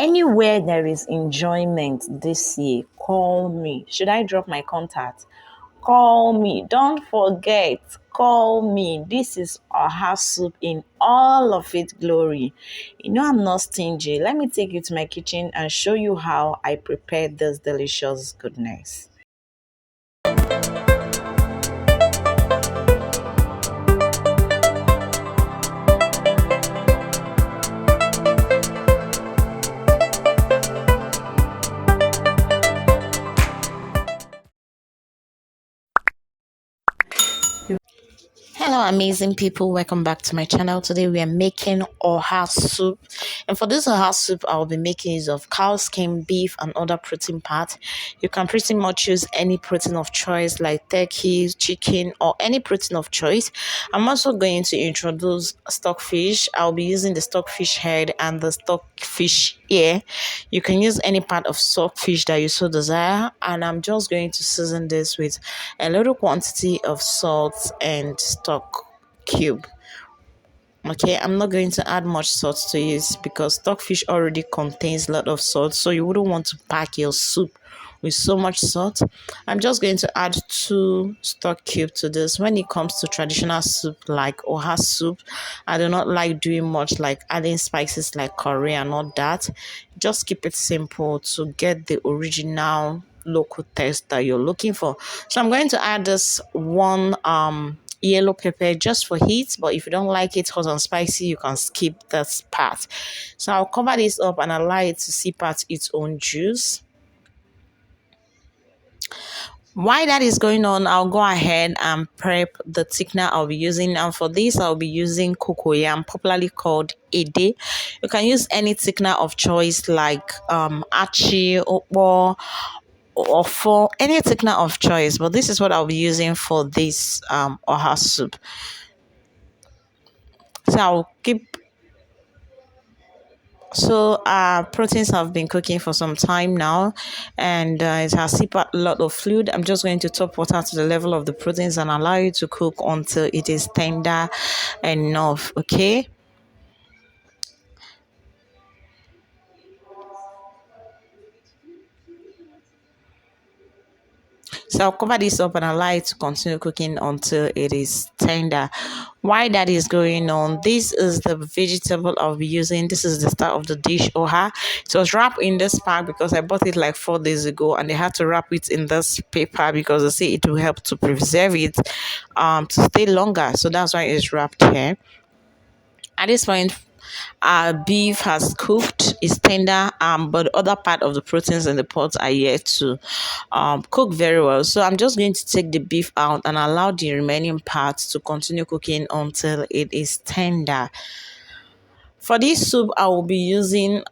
Anywhere there is enjoyment this year, call me. Should I drop my contact? Call me. Don't forget, call me. This is Oha soup in all of its glory. You know I'm not stingy. Let me take you to my kitchen and show you how I prepared this delicious goodness. Hello amazing people, welcome back to my channel. Today we are making oha soup, and for this oha soup I'll be making use of cow skin, beef and other protein parts. You can pretty much use any protein of choice like turkey, chicken or any protein of choice. I'm also going to introduce stockfish. I'll be using the stockfish head and the stockfish ear. You can use any part of stockfish that you so desire, and I'm just going to season this with a little quantity of salt and stock cube. Okay, I'm not going to add much salt to it because stockfish already contains a lot of salt, so you wouldn't want to pack your soup with so much salt. I'm just going to add 2 stock cube to this. When it comes to traditional soup like oha soup, I do not like doing much like adding spices like curry and all that. Just keep it simple to get the original local taste that you're looking for. So I'm going to add this one yellow pepper just for heat, but if you don't like it hot and spicy, you can skip this part. So I'll cover this up and allow it to sip out its own juice. While that is going on, I'll go ahead and prep the thickener I'll be using. And for this, I'll be using COCOYAM, popularly called Ede. You can use any thickener of choice like achi, or for any thickener of choice, but this is what I'll be using for this oha soup. So I'll keep. So proteins have been cooking for some time now, and it has sipped a lot of fluid. I'm just going to top water to the level of the proteins and allow it to cook until it is tender enough. Okay. So I'll cover this up and allow it to continue cooking until it is tender. While that is going on, this is the vegetable I'll be using. This is the start of the dish oha. It was wrapped in this pack because I bought it like 4 days ago, and they had to wrap it in this paper because they say it will help to preserve it to stay longer. So that's why it's wrapped here. At this point, our beef has cooked, it's tender, but the other part of the proteins in the pot are yet to cook very well. So I'm just going to take the beef out and allow the remaining parts to continue cooking until it is tender. For this soup, I will be using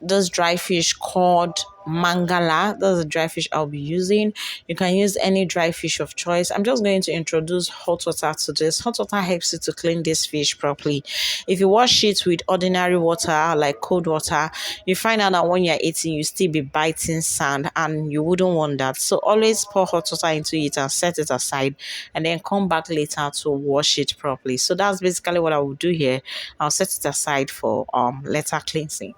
this dry fish called mangala. That's the dry fish I'll be using. You can use any dry fish of choice. I'm just going to introduce hot water to this. Hot water helps you to clean this fish properly. If you wash it with ordinary water like cold water, you find out that when you're eating you still be biting sand, and you wouldn't want that. So always pour hot water into it and set it aside, and then come back later to wash it properly. So that's basically what I will do here. I'll set it aside for later cleansing.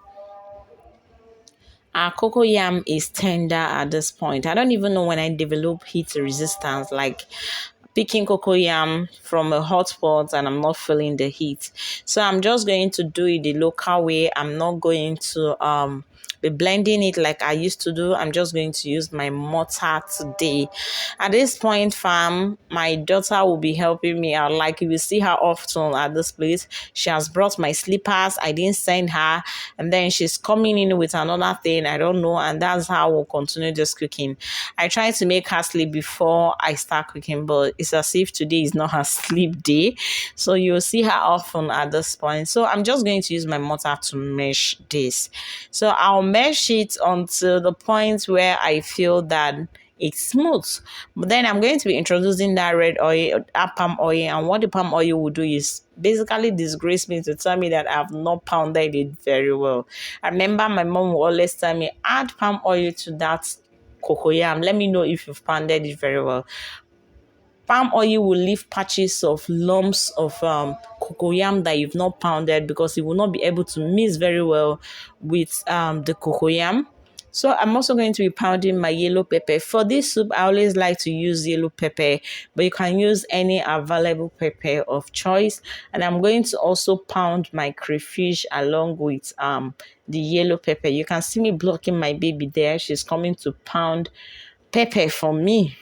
Our cocoyam is tender at this point. I don't even know when I develop heat resistance, like picking cocoyam from a hot pot and I'm not feeling the heat. So I'm just going to do it the local way. I'm not going to be blending it like I used to do. I'm just going to use my mortar today. At this point, fam, my daughter will be helping me out. Like you will see her often at this place. She has brought my slippers. I didn't send her, and then she's coming in with another thing. I don't know, and that's how we'll continue just cooking. I try to make her sleep before I start cooking, but it's as if today is not her sleep day. So you'll see her often at this point. So I'm just going to use my mortar to mesh this. So I'll mesh it until the point where I feel that it's smooth. But then I'm going to be introducing that red oil, palm oil, and what the palm oil will do is basically disgrace me to tell me that I've not pounded it very well. I remember my mom will always tell me, add palm oil to that cocoyam. Let me know if you've pounded it very well. Palm oil will leave patches of lumps of cocoyam that you've not pounded, because it will not be able to mix very well with the cocoyam. So I'm also going to be pounding my yellow pepper. For this soup, I always like to use yellow pepper, but you can use any available pepper of choice. And I'm going to also pound my crayfish along with the yellow pepper. You can see me blocking my baby there. She's coming to pound pepper for me.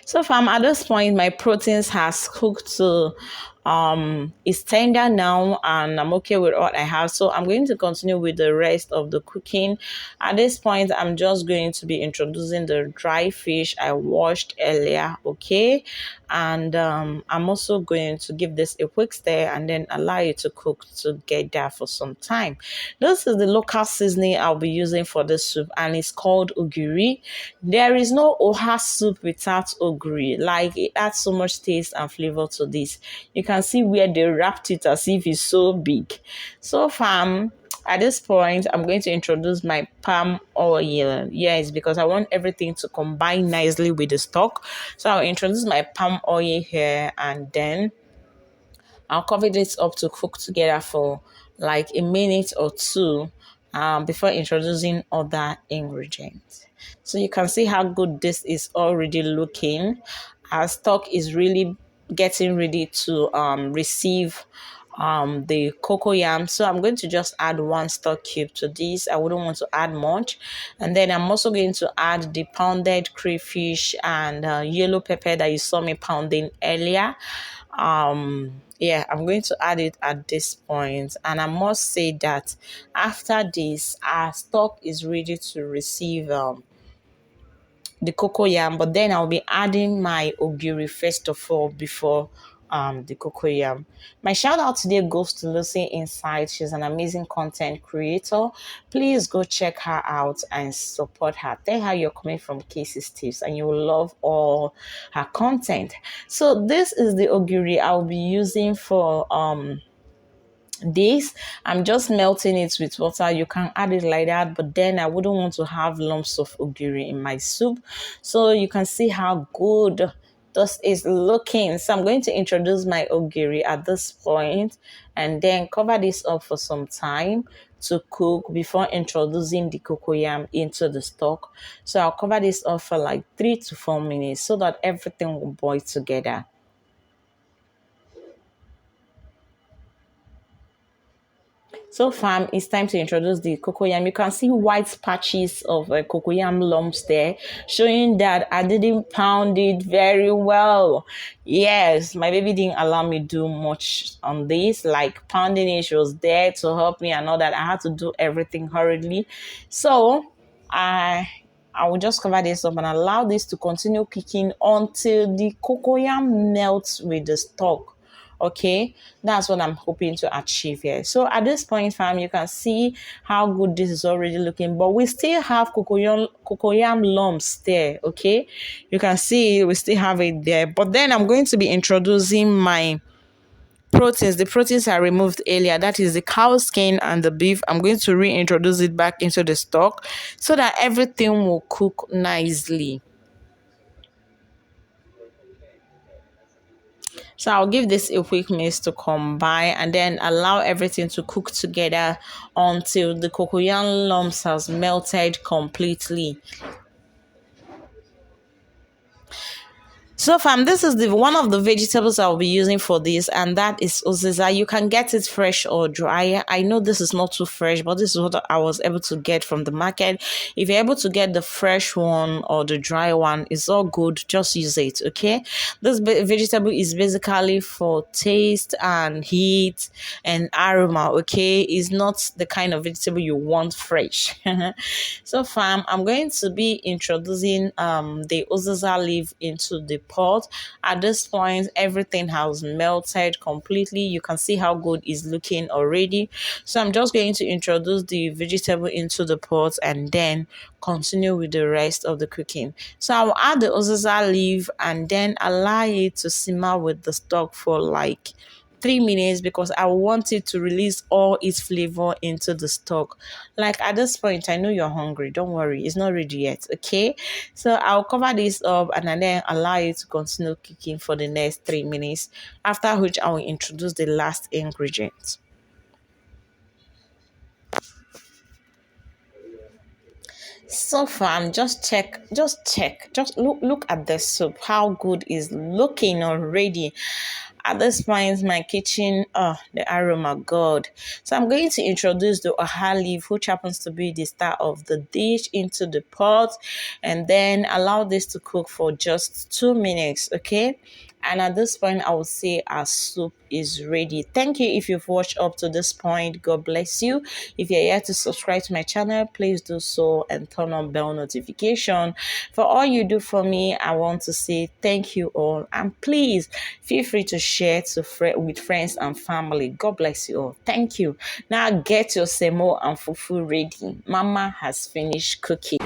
So far, at this point, my proteins has cooked to it's tender now, and I'm okay with what I have. So I'm going to continue with the rest of the cooking. At this point, I'm just going to be introducing the dry fish I washed earlier, okay? And I'm also going to give this a quick stir and then allow it to cook together for some time. This is the local seasoning I'll be using for this soup, and it's called OGIRI. There is no oha soup without OGIRI. Like, it adds so much taste and flavor to this. You can see where they wrapped it as if it's so big. So fam, at this point, I'm going to introduce my palm oil. Yes, because I want everything to combine nicely with the stock. So I'll introduce my palm oil here, and then I'll cover this up to cook together for like a minute or two before introducing other ingredients. So you can see how good this is already looking. Our stock is really getting ready to receive the cocoyam. So I'm going to just add one stock cube to this. I wouldn't want to add much. And then I'm also going to add the pounded crayfish and yellow pepper that you saw me pounding earlier. Yeah, I'm going to add it at this point, and I must say that after this, our stock is ready to receive the cocoyam, but then I'll be adding my ogiri first of all before the cocoyam. My shout out today goes to Lucy Inside. She's an amazing content creator. Please go check her out and support her. Tell her you're coming from Casey's Tips and you will love all her content. So this is the ogiri I'll be using for this. I'm just melting it with water. You can add it like that, but then I wouldn't want to have lumps of ogiri in my soup. So you can see how good this is looking. So I'm going to introduce my ogiri at this point and then cover this up for some time to cook before introducing the cocoyam into the stock. So I'll cover this up for like 3 to 4 minutes so that everything will boil together. So fam, it's time to introduce the cocoyam. You can see white patches of cocoyam lumps there, showing that I didn't pound it very well. Yes, my baby didn't allow me do much on this, like pounding it. She was there to help me and all that. I had to do everything hurriedly. So I will just cover this up and allow this to continue cooking until the cocoyam melts with the stock. Okay, that's what I'm hoping to achieve here. So at this point, fam, you can see how good this is already looking, but we still have cocoyam lumps there. Okay, you can see we still have it there, but then I'm going to be introducing my proteins. The proteins I removed earlier, that is the cow skin and the beef. I'm going to reintroduce it back into the stock so that everything will cook nicely. So I'll give this a quick mix to combine and then allow everything to cook together until the cocoyam lumps has melted completely. So fam, this is the one of the vegetables I'll be using for this, and that is UZIZA. You can get it fresh or dry. I know this is not too fresh, but this is what I was able to get from the market. If you're able to get the fresh one or the dry one, it's all good. Just use it, okay? This vegetable is basically for taste and heat and aroma, okay? It's not the kind of vegetable you want fresh. So fam, I'm going to be introducing the UZIZA leaf into the pot. At this point, everything has melted completely. You can see how good it's looking already. So I'm just going to introduce the vegetable into the pot and then continue with the rest of the cooking. So I'll add the UZIZA leaf and then allow it to simmer with the stock for like 3 minutes because I want it to release all its flavor into the stock. Like at this point, I know you're hungry. Don't worry, it's not ready yet. Okay, so I'll cover this up and then allow you to continue cooking for the next 3 minutes. After which I will introduce the last ingredient. So far, just look at the soup. How good is looking already. At this point, my kitchen, the aroma, God. So I'm going to introduce the oha leaf, which happens to be the star of the dish, into the pot, and then allow this to cook for just 2 minutes, okay? And at this point, I would say our soup is ready. Thank you if you've watched up to this point. God bless you. If you're yet to subscribe to my channel, please do so and turn on bell notification. For all you do for me, I want to say thank you all. And please feel free to share with friends and family. God bless you all. Thank you. Now get your semo and fufu ready. Mama has finished cooking.